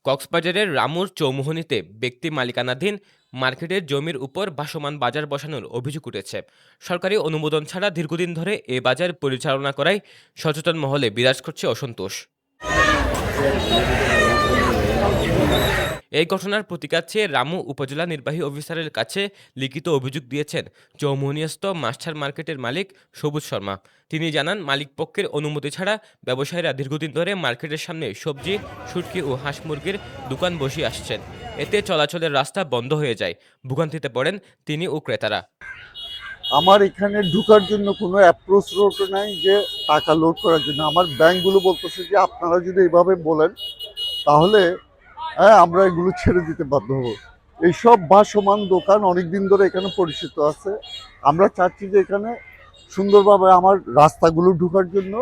কক্সবাজারের রামুর চৌমুহনীতে ব্যক্তি মালিকানাধীন মার্কেটের জমির উপর ভাসমান বাজার বসানোর অভিযোগ উঠেছে। সরকারি অনুমোদন ছাড়া দীর্ঘদিন ধরে এ বাজার পরিচালনা করায় সচেতন মহলে বিরাজ করছে অসন্তোষ। এই ঘটনার প্রতিকার চেয়ে রামু উপজেলা নির্বাহী অফিসারের কাছে লিখিত অভিযোগ দিয়েছেন চৌমুহনীস্থ মাস্টার মার্কেটের মালিক সবুজ শর্মা। তিনি জানান, মালিকপক্ষের অনুমতি ছাড়া ব্যবসায়ীরা দীর্ঘদিন ধরে মার্কেটের সামনে সবজি, শুটকি ও হাঁস মুরগির দোকান বসিয়ে আসছেন। এতে চলাচলের রাস্তা বন্ধ হয়ে যায়। ভোগান্তিতে পড়েন তিনি ও ক্রেতারা। আমার এখানে ঢোকার জন্য কোনো অ্যাপ্রোচ রোড নাই যে টাকা লোড করার জন্য। আমার ব্যাংকগুলো বলতেছে যে আপনারা যদি এইভাবে বলেন তাহলে আমরা এগুলো ছেড়ে দিতে বাধ্য হব। এইসব ভাসমান দোকান অনেকদিন ধরে এখানে পরিচিত আছে। আমরা চাচ্ছি যে এখানে সুন্দরভাবে আমার রাস্তাগুলো ঢোকার জন্য,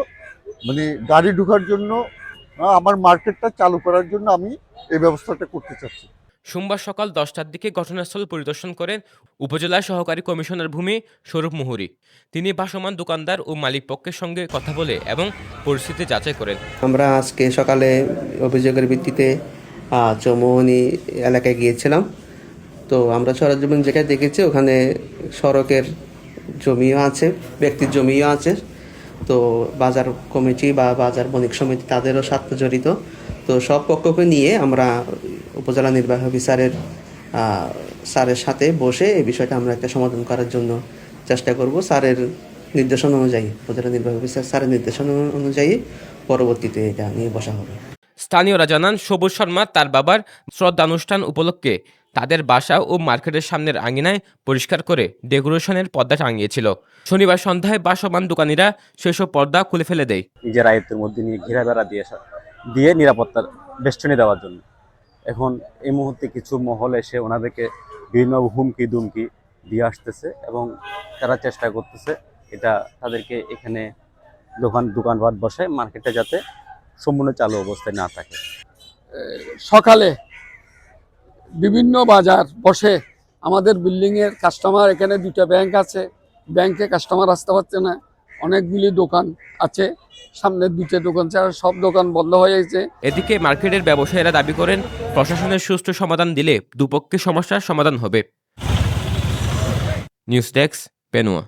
মানে গাড়ি ঢোকার জন্য, আমার মার্কেটটা চালু করার জন্য আমি এই ব্যবস্থাটা করতে চাচ্ছি। সোমবার সকাল 10টার দিকে ঘটনাস্থল পরিদর্শন করেন উপজেলা সহকারী কমিশনার ভূমি স্বরূপ মুহুরী। তিনি ভাসমান দোকানদার ও মালিকপক্ষের সঙ্গে কথা বলে এবং পরিস্থিতি যাচাই করেন। আমরা আজকে সকালে অভিযোগের ভিত্তিতে চৌমুহনী এলাকায় গিয়েছিলাম। তো আমরা সরজমিন যেখানে দেখেছি ওখানে সড়কের জমিও আছে, ব্যক্তির জমিও আছে। তো বাজার কমিটি বা বাজার বণিক সমিতি তাদেরও স্বার্থ জড়িত। তো সব পক্ষকে নিয়ে আমরা উপজেলা নির্বাহী অফিসারের স্যারের সাথে বসে এই বিষয়টা আমরা একটা সমাধান করার জন্য চেষ্টা করব। স্যারের নির্দেশনা অনুযায়ী, উপজেলা নির্বাহী অফিসার স্যারের নির্দেশনা অনুযায়ী পরবর্তীতে এটা নিয়ে বসা হবে। স্থানীয়রা জানান, সবুজ শর্মা তার বাবার শ্রদ্ধানুষ্ঠান উপলক্ষে তাদের বাসা ও মার্কেটের সামনের আঙিনায় পরিষ্কার করে ডেকোরেশনের পর্দা টাঙিয়েছিল। শনিবার সন্ধ্যায় ভাসমান দোকানিরা সেসব পর্দা খুলে ফেলে দেয়। নিজের আয়ত্তের মধ্যে নিয়ে ঘেরা বেড়া দিয়ে নিরাপত্তার বেষ্টনী দেওয়ার জন্য। এখন এই মুহূর্তে কিছু মহল এসে ওনাদেরকে বিভিন্ন হুমকি দুমকি দিয়ে আসতেছে এবং তারা চেষ্টা করতেছে এটা তাদেরকে এখানে দোকানপাট বসে মার্কেটে যাতে সম্পূর্ণ চালু অবস্থায় না থাকে। সকালে বিভিন্ন বাজার বসে আমাদের বিল্ডিংয়ের কাস্টমার, এখানে দুটো ব্যাংক আছে, ব্যাংকে কাস্টমার আসতে পারছে না। অনেকগুলি দোকান আছে, সামনের দুটো দোকান ছাড়া সব দোকান বন্ধ হয়ে গেছে। এদিকে মার্কেটের ব্যবসায়ীরা দাবি করেন, প্রশাসনের সুষ্ঠু সমাধান দিলে দুপক্ষের সমস্যার সমাধান হবে। News desk, পেনুয়া।